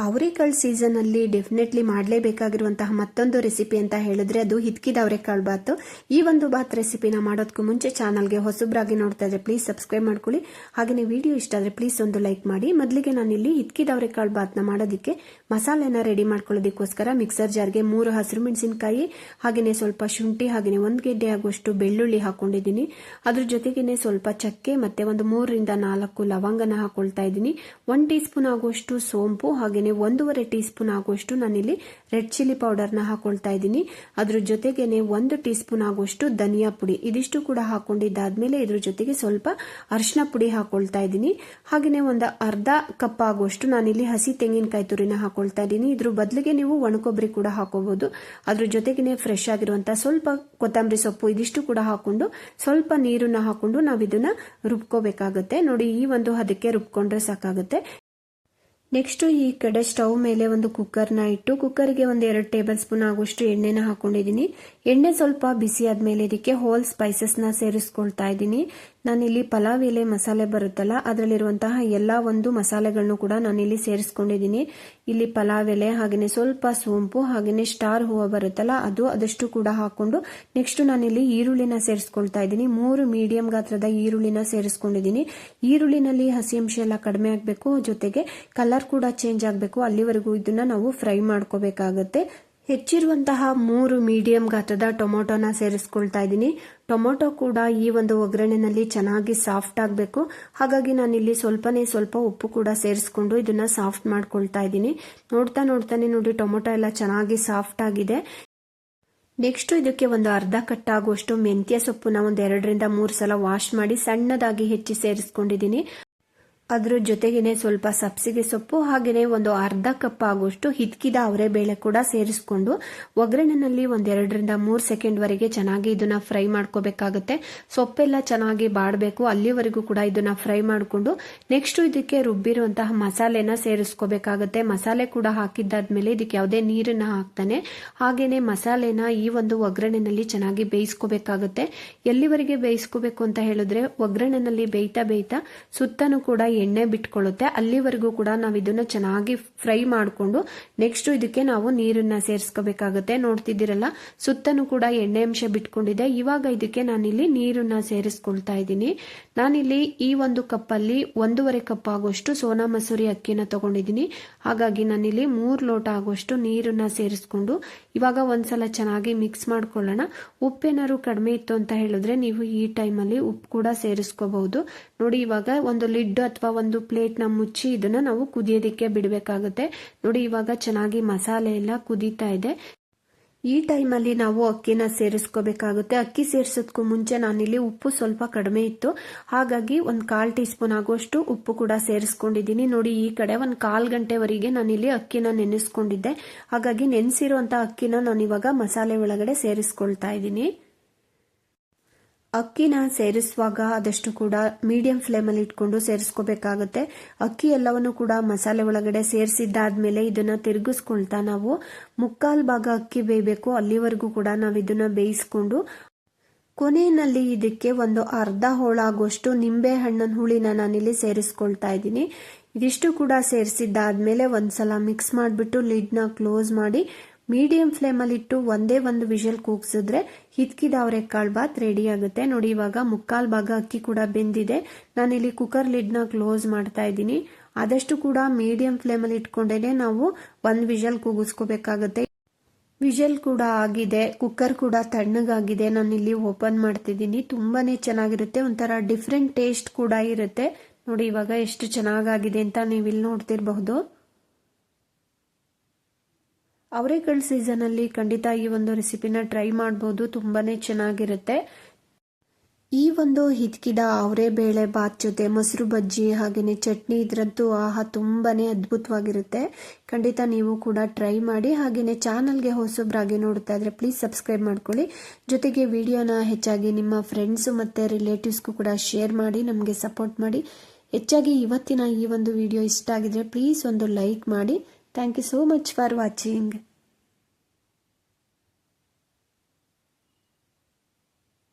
ಅವರೆಕಾಳು ಸೀಸನಲ್ಲಿ ಡೆಫಿನೆಟ್ಲಿ ಮಾಡಲೇಬೇಕಾಗಿರುವಂತಹ ಮತ್ತೊಂದು ರೆಸಿಪಿ ಅಂತ ಹೇಳಿದ್ರೆ ಅದು ಹಿತ್ಕಿದ ಅವರೆಕಾಳು ಬಾತು. ಈ ಒಂದು ಬಾತ್ ರೆಸಿಪಿನ ಮಾಡೋದಕ್ಕೂ ಮುಂಚೆ ಚಾನಲ್ಗೆ ಹೊಸಬ್ರಾಗಿ ನೋಡ್ತಾ ಇದ್ರೆ ಪ್ಲೀಸ್ ಸಬ್ಸ್ಕ್ರೈಬ್ ಮಾಡ್ಕೊಳ್ಳಿ. ಹಾಗೆಯೇ ವಿಡಿಯೋ ಇಷ್ಟ ಆದರೆ ಪ್ಲೀಸ್ ಒಂದು ಲೈಕ್ ಮಾಡಿ. ಮೊದಲಿಗೆ ನಾನಿಲ್ಲಿ ಹಿತ್ಕಿದ ಅವರೆಕಾಳು ಬಾತ್ನ ಮಾಡೋದಕ್ಕೆ ಮಸಾಲೆನ ರೆಡಿ ಮಾಡ್ಕೊಳ್ಳೋದಕ್ಕೋಸ್ಕರ ಮಿಕ್ಸರ್ ಜಾರ್ಗೆ 3 ಹಸಿರು ಮೆಣಸಿನಕಾಯಿ, ಹಾಗೆಯೇ ಸ್ವಲ್ಪ ಶುಂಠಿ, ಹಾಗೆಯೇ 1 ಗೆಡ್ಡೆ ಆಗುವಷ್ಟು ಬೆಳ್ಳುಳ್ಳಿ ಹಾಕೊಂಡಿದ್ದೀನಿ. ಅದ್ರ ಜೊತೆಗೇನೆ ಸ್ವಲ್ಪ ಚಕ್ಕೆ ಮತ್ತೆ ಒಂದು 3 ರಿಂದ 4 ಲವಂಗನ ಹಾಕೊಳ್ತಾ ಇದ್ದೀನಿ. 1 ಟೀ ಸ್ಪೂನ್ ಆಗುವಷ್ಟು ಸೋಂಪು, ಹಾಗೆಯೇ 1.5 ಟೀ ಸ್ಪೂನ್ ಆಗುವಷ್ಟು ನಾನಿಲ್ಲಿ ರೆಡ್ ಚಿಲ್ಲಿ ಪೌಡರ್ನ ಹಾಕೊಳ್ತಾ ಇದ್ದೀನಿ. ಅದ್ರ ಜೊತೆಗೇನೆ 1 ಟೀ ಸ್ಪೂನ್ ಆಗುವಷ್ಟು ಧನಿಯಾ ಪುಡಿ, ಇದಿಷ್ಟು ಕೂಡ ಹಾಕೊಂಡಿದ್ದಾದ್ಮೇಲೆ ಇದ್ರ ಜೊತೆಗೆ ಸ್ವಲ್ಪ ಅರಿಶಿನ ಪುಡಿ ಹಾಕೊಳ್ತಾ ಇದ್ದೀನಿ. ಹಾಗೆಯೇ ಒಂದು ಅರ್ಧ ಕಪ್ ಆಗುವಷ್ಟು ನಾನಿಲ್ಲಿ ಹಸಿ ತೆಂಗಿನಕಾಯಿ ತುರಿನ ಹಾಕೊಳ್ತಾ ಇದ್ದೀನಿ. ಇದ್ರ ಬದಲಿಗೆ ನೀವು ಒಣಕೊಬ್ಬರಿ ಕೂಡ ಹಾಕೋಬಹುದು. ಅದ್ರ ಜೊತೆಗೇನೆ ಫ್ರೆಶ್ ಆಗಿರುವಂತಹ ಸ್ವಲ್ಪ ಕೊತ್ತಂಬರಿ ಸೊಪ್ಪು, ಇದಿಷ್ಟು ಕೂಡ ಹಾಕೊಂಡು ಸ್ವಲ್ಪ ನೀರನ್ನ ಹಾಕೊಂಡು ನಾವು ಇದನ್ನ ರುಬ್ಕೋಬೇಕಾಗುತ್ತೆ. ನೋಡಿ, ಈ ಒಂದು ಹದಕ್ಕೆ ರುಬ್ಕೊಂಡ್ರೆ ಸಾಕಾಗುತ್ತೆ. ನೆಕ್ಸ್ಟ್ ಈ ಕಡೆ ಸ್ಟವ್ ಮೇಲೆ ಒಂದು ಕುಕ್ಕರ್ನ ಇಟ್ಟು ಕುಕ್ಕರ್ಗೆ ಒಂದು 2 ಟೇಬಲ್ ಸ್ಪೂನ್ ಆಗುವಷ್ಟು ಎಣ್ಣೆನ ಹಾಕೊಂಡಿದ್ದೀನಿ. ಎಣ್ಣೆ ಸ್ವಲ್ಪ ಬಿಸಿ ಆದ್ಮೇಲೆ ಇದಕ್ಕೆ ಹೋಲ್ ಸ್ಪೈಸಸ್ನ ಸೇರಿಸ್ಕೊಳ್ತಾ ಇದ್ದೀನಿ. ನಾನಿಲ್ಲಿ ಪಲಾವ್ ಎಲೆ ಮಸಾಲೆ ಬರುತ್ತಲ್ಲ, ಅದರಲ್ಲಿರುವಂತಹ ಎಲ್ಲ ಒಂದು ಮಸಾಲೆಗಳನ್ನು ಕೂಡ ನಾನಿಲ್ಲಿ ಸೇರಿಸ್ಕೊಂಡಿದ್ದೀನಿ. ಇಲ್ಲಿ ಪಲಾವ್ ಎಲೆ, ಹಾಗೆಯೇ ಸ್ವಲ್ಪ ಸೋಂಪು, ಹಾಗೆಯೇ ಸ್ಟಾರ್ ಹೂವು ಬರುತ್ತಲ್ಲ ಅದು, ಅದಷ್ಟು ಕೂಡ ಹಾಕೊಂಡು ನೆಕ್ಸ್ಟ್ ನಾನಿಲ್ಲಿ ಈರುಳ್ಳಿನ ಸೇರಿಸ್ಕೊಳ್ತಾ ಇದ್ದೀನಿ. 3 ಮೀಡಿಯಂ ಗಾತ್ರದ ಈರುಳ್ಳಿನ ಸೇರಿಸ್ಕೊಂಡಿದ್ದೀನಿ. ಈರುಳ್ಳಿನಲ್ಲಿ ಹಸಿ ಅಂಶ ಎಲ್ಲ ಕಡಿಮೆ ಆಗಬೇಕು, ಜೊತೆಗೆ ಕಲರ್ ಕೂಡ ಚೇಂಜ್ ಆಗಬೇಕು, ಅಲ್ಲಿವರೆಗೂ ಇದನ್ನ ನಾವು ಫ್ರೈ ಮಾಡ್ಕೋಬೇಕಾಗತ್ತೆ. ಹೆಚ್ಚಿರುವಂತಹ 3 ಮೀಡಿಯಂ ಗಾತ್ರದ ಟೊಮೊಟೊನ ಸೇರಿಸ್ಕೊಳ್ತಾ ಇದ್ದೀನಿ. ಟೊಮೊಟೊ ಕೂಡ ಈ ಒಂದು ಒಗ್ಗರಣೆನಲ್ಲಿ ಚೆನ್ನಾಗಿ ಸಾಫ್ಟ್ ಆಗಬೇಕು, ಹಾಗಾಗಿ ನಾನಿಲ್ಲಿ ಸ್ವಲ್ಪ ಉಪ್ಪು ಕೂಡ ಸೇರಿಸ್ಕೊಂಡು ಇದನ್ನ ಸಾಫ್ಟ್ ಮಾಡ್ಕೊಳ್ತಾ ಇದ್ದೀನಿ. ನೋಡ್ತಾನೆ ನೋಡಿ ಟೊಮೊಟೊ ಎಲ್ಲ ಚೆನ್ನಾಗಿ ಸಾಫ್ಟ್ ಆಗಿದೆ. ನೆಕ್ಸ್ಟ್ ಇದಕ್ಕೆ ಒಂದು ಅರ್ಧ ಕಟ್ ಆಗುವಷ್ಟು ಮೆಂತ್ಯ ಸೊಪ್ಪುನ ಒಂದು 2 ರಿಂದ 3 ಸಲ ವಾಶ್ ಮಾಡಿ ಸಣ್ಣದಾಗಿ ಹೆಚ್ಚಿ ಸೇರಿಸ್ಕೊಂಡಿದ್ದೀನಿ. ಅದ್ರ ಜೊತೆಗೇನೆ ಸ್ವಲ್ಪ ಸಬ್ಸಿಗೆ ಸೊಪ್ಪು, ಹಾಗೆಯೇ ಒಂದು ಅರ್ಧ ಕಪ್ ಆಗುವಷ್ಟು ಹಿತ್ಕಿದ ಅವರೆಬೇಳೆ ಕೂಡ ಸೇರಿಸ್ಕೊಂಡು ಒಗ್ಗರಣೆನಲ್ಲಿ ಒಂದು 2 ರಿಂದ 3 ಸೆಕೆಂಡ್ ವರೆಗೆ ಚೆನ್ನಾಗಿ ಇದನ್ನ ಫ್ರೈ ಮಾಡ್ಕೋಬೇಕಾಗುತ್ತೆ. ಸೊಪ್ಪೆಲ್ಲ ಚೆನ್ನಾಗಿ ಬಾಡಬೇಕು, ಅಲ್ಲಿವರೆಗೂ ಕೂಡ ಇದನ್ನ ಫ್ರೈ ಮಾಡಿಕೊಂಡು ನೆಕ್ಸ್ಟ್ ಇದಕ್ಕೆ ರುಬ್ಬಿರುವಂತಹ ಮಸಾಲೆನ ಸೇರಿಸ್ಕೋಬೇಕಾಗುತ್ತೆ. ಮಸಾಲೆ ಕೂಡ ಹಾಕಿದ್ದಾದ್ಮೇಲೆ ಇದಕ್ಕೆ ಯಾವುದೇ ನೀರನ್ನ ಹಾಕ್ತಾನೆ ಹಾಗೇನೆ ಮಸಾಲೆನ ಈ ಒಂದು ಒಗ್ಗರಣೆನಲ್ಲಿ ಚೆನ್ನಾಗಿ ಬೇಯಿಸ್ಕೋಬೇಕಾಗುತ್ತೆ. ಎಲ್ಲಿವರೆಗೆ ಬೇಯಿಸ್ಕೋಬೇಕು ಅಂತ ಹೇಳಿದ್ರೆ ಒಗ್ಗರಣೆನಲ್ಲಿ ಬೇಯ್ತಾ ಸುತ್ತನೂ ಕೂಡ ಎಣ್ಣೆ ಬಿಟ್ಕೊಳ್ಳುತ್ತೆ, ಅಲ್ಲಿವರೆಗೂ ಕೂಡ ನಾವು ಇದನ್ನ ಚೆನ್ನಾಗಿ ಫ್ರೈ ಮಾಡಿಕೊಂಡು ನೆಕ್ಸ್ಟ್ ಇದಕ್ಕೆ ನಾವು ನೀರನ್ನ ಸೇರಿಸ್ಕೋಬೇಕಾಗುತ್ತೆ. ನೋಡ್ತಿದ್ದೀರಲ್ಲ, ಸುತ್ತನೂ ಕೂಡ ಎಣ್ಣೆ ಅಂಶ ಬಿಟ್ಕೊಂಡಿದೆ. ಇವಾಗ ಇದಕ್ಕೆ ನಾನಿಲ್ಲಿ ನೀರನ್ನ ಸೇರಿಸ್ಕೊಳ್ತಾ ಇದ್ದೀನಿ. ನಾನಿಲ್ಲಿ ಈ ಒಂದು ಕಪ್ಪಲ್ಲಿ 1.5 ಕಪ್ ಆಗುವಷ್ಟು ಸೋನಾ ಮಸೂರಿ ಅಕ್ಕಿನ ತಗೊಂಡಿದ್ದೀನಿ. ಹಾಗಾಗಿ ನಾನಿಲ್ಲಿ 3 ಲೋಟ ಆಗುವಷ್ಟು ನೀರನ್ನ ಸೇರಿಸ್ಕೊಂಡು ಇವಾಗ ಒಂದ್ಸಲ ಚೆನ್ನಾಗಿ ಮಿಕ್ಸ್ ಮಾಡ್ಕೊಳ್ಳೋಣ. ಉಪ್ಪೇನಾದ್ರು ಕಡಿಮೆ ಇತ್ತು ಅಂತ ಹೇಳಿದ್ರೆ ನೀವು ಈ ಟೈಮಲ್ಲಿ ಉಪ್ಪು ಕೂಡ ಸೇರಿಸ್ಕೋಬಹುದು. ನೋಡಿ, ಇವಾಗ ಒಂದು ಲಿಡ್ ಅಥವಾ ಒಂದು ಪ್ಲೇಟ್ ನ ಮುಚ್ಚಿ ಇದನ್ನ ನಾವು ಕುದಿಯೋದಕ್ಕೆ ಬಿಡಬೇಕಾಗುತ್ತೆ. ನೋಡಿ, ಇವಾಗ ಚೆನ್ನಾಗಿ ಮಸಾಲೆ ಎಲ್ಲ ಕುದೀತಾ ಇದೆ. ಈ ಟೈಮಲ್ಲಿ ನಾವು ಅಕ್ಕಿನ ಸೇರಿಸ್ಕೋಬೇಕಾಗುತ್ತೆ. ಅಕ್ಕಿ ಸೇರಿಸೋದಕ್ಕೂ ಮುಂಚೆ ನಾನಿಲ್ಲಿ ಉಪ್ಪು ಸ್ವಲ್ಪ ಕಡಿಮೆ ಇತ್ತು, ಹಾಗಾಗಿ ಒಂದು 1/4 ಟೀ ಸ್ಪೂನ್ ಆಗುವಷ್ಟು ಉಪ್ಪು ಕೂಡ ಸೇರಿಸ್ಕೊಂಡಿದ್ದೀನಿ. ನೋಡಿ, ಈ ಕಡೆ ಒಂದು 1/4 ಗಂಟೆವರೆಗೆ ನಾನಿಲ್ಲಿ ಅಕ್ಕಿನ ನೆನೆಸ್ಕೊಂಡಿದ್ದೆ, ಹಾಗಾಗಿ ನೆನೆಸಿರುವಂತ ಅಕ್ಕಿನ ನಾನು ಇವಾಗ ಮಸಾಲೆ ಒಳಗಡೆ ಸೇರಿಸ್ಕೊಳ್ತಾ ಇದ್ದೀನಿ. ಅಕ್ಕಿನ ಸೇರಿಸುವಾಗ ಆದಷ್ಟು ಕೂಡ ಮೀಡಿಯಂ ಫ್ಲೇಮಲ್ಲಿ ಇಟ್ಕೊಂಡು ಸೇರಿಸ್ಕೋಬೇಕಾಗುತ್ತೆ. ಅಕ್ಕಿ ಎಲ್ಲವನ್ನು ಕೂಡ ಮಸಾಲೆ ಒಳಗಡೆ ಸೇರಿಸಿದ್ದಾದ್ಮೇಲೆ ಇದನ್ನ ತಿರುಗಿಸ್ಕೊಳ್ತಾ ನಾವು 3/4 ಭಾಗ ಅಕ್ಕಿ ಬೇಯಬೇಕು, ಅಲ್ಲಿವರೆಗೂ ಕೂಡ ನಾವು ಇದನ್ನ ಬೇಯಿಸ್ಕೊಂಡು ಕೊನೆಯಲ್ಲಿ ಇದಕ್ಕೆ ಒಂದು ಅರ್ಧ ಹೋಳಾಗುವಷ್ಟು ನಿಂಬೆ ಹಣ್ಣಿನ ಹುಳಿನ ನಾನಿಲ್ಲಿ ಸೇರಿಸ್ಕೊಳ್ತಾ ಇದ್ದೀನಿ. ಇದಿಷ್ಟು ಕೂಡ ಸೇರಿಸಿದ್ದಾದ್ಮೇಲೆ ಒಂದ್ಸಲ ಮಿಕ್ಸ್ ಮಾಡಿಬಿಟ್ಟು ಲಿಡ್ನ ಕ್ಲೋಸ್ ಮಾಡಿ ಮೀಡಿಯಂ ಫ್ಲೇಮಲ್ಲಿ ಇಟ್ಟು ಒಂದೇ ಒಂದು ವಿಷಲ್ ಕೂಗ್ಸಿದ್ರೆ ಹಿತ್ಕಿದ ಅವರೆಕಾಳು ಬಾತ್ ರೆಡಿ ಆಗುತ್ತೆ. ನೋಡಿ, ಇವಾಗ 3/4 ಭಾಗ ಅಕ್ಕಿ ಕೂಡ ಬೆಂದಿದೆ. ನಾನಿಲ್ಲಿ ಕುಕ್ಕರ್ ಲಿಡ್ನ ಕ್ಲೋಸ್ ಮಾಡ್ತಾ ಇದ್ದೀನಿ. ಆದಷ್ಟು ಕೂಡ ಮೀಡಿಯಂ ಫ್ಲೇಮಲ್ಲಿ ಇಟ್ಕೊಂಡೇನೆ ನಾವು 1 ವಿಷಲ್ ಕೂಗಿಸ್ಕೋಬೇಕಾಗುತ್ತೆ. ವಿಷಲ್ ಕೂಡ ಆಗಿದೆ, ಕುಕ್ಕರ್ ಕೂಡ ತಣ್ಣಗಾಗಿದೆ. ನಾನಿಲ್ಲಿ ಓಪನ್ ಮಾಡ್ತಿದ್ದೀನಿ. ತುಂಬಾನೇ ಚೆನ್ನಾಗಿರುತ್ತೆ, ಒಂಥರ ಡಿಫ್ರೆಂಟ್ ಟೇಸ್ಟ್ ಕೂಡ ಇರುತ್ತೆ. ನೋಡಿ, ಇವಾಗ ಎಷ್ಟು ಚೆನ್ನಾಗಾಗಿದೆ ಅಂತ ನೀವಿಲ್ಲಿ ನೋಡ್ತಿರಬಹುದು. ಅವರೆಕಾಳು ಸೀಸನ್ ಅಲ್ಲಿ ಖಂಡಿತ ಈ ಒಂದು ರೆಸಿಪಿನ ಟ್ರೈ ಮಾಡಬಹುದು, ತುಂಬಾನೇ ಚೆನ್ನಾಗಿರುತ್ತೆ. ಈ ಒಂದು ಹಿತ್ಕಿದ ಅವರೆಬೇಳೆ ಬಾತ್ ಜೊತೆ ಮೊಸರು ಬಜ್ಜಿ ಹಾಗೇನೆ ಚಟ್ನಿ ಇದ್ರಂತೂ ತುಂಬಾನೇ ಅದ್ಭುತವಾಗಿರುತ್ತೆ. ಖಂಡಿತ ನೀವು ಕೂಡ ಟ್ರೈ ಮಾಡಿ. ಹಾಗೇನೆ ಚಾನಲ್ಗೆ ಹೊಸಬ್ರಾಗಿ ನೋಡ್ತಾ ಇದ್ರೆ ಪ್ಲೀಸ್ ಸಬ್ಸ್ಕ್ರೈಬ್ ಮಾಡ್ಕೊಳ್ಳಿ. ಜೊತೆಗೆ ವಿಡಿಯೋನ ಹೆಚ್ಚಾಗಿ ನಿಮ್ಮ ಫ್ರೆಂಡ್ಸ್ ಮತ್ತೆ ರಿಲೇಟಿವ್ಸ್ಗೂ ಕೂಡ ಶೇರ್ ಮಾಡಿ ನಮಗೆ ಸಪೋರ್ಟ್ ಮಾಡಿ. ಹೆಚ್ಚಾಗಿ ಇವತ್ತಿನ ಈ ಒಂದು ವಿಡಿಯೋ ಇಷ್ಟ ಆಗಿದ್ರೆ ಪ್ಲೀಸ್ ಒಂದು ಲೈಕ್ ಮಾಡಿ. Thank you so much for watching.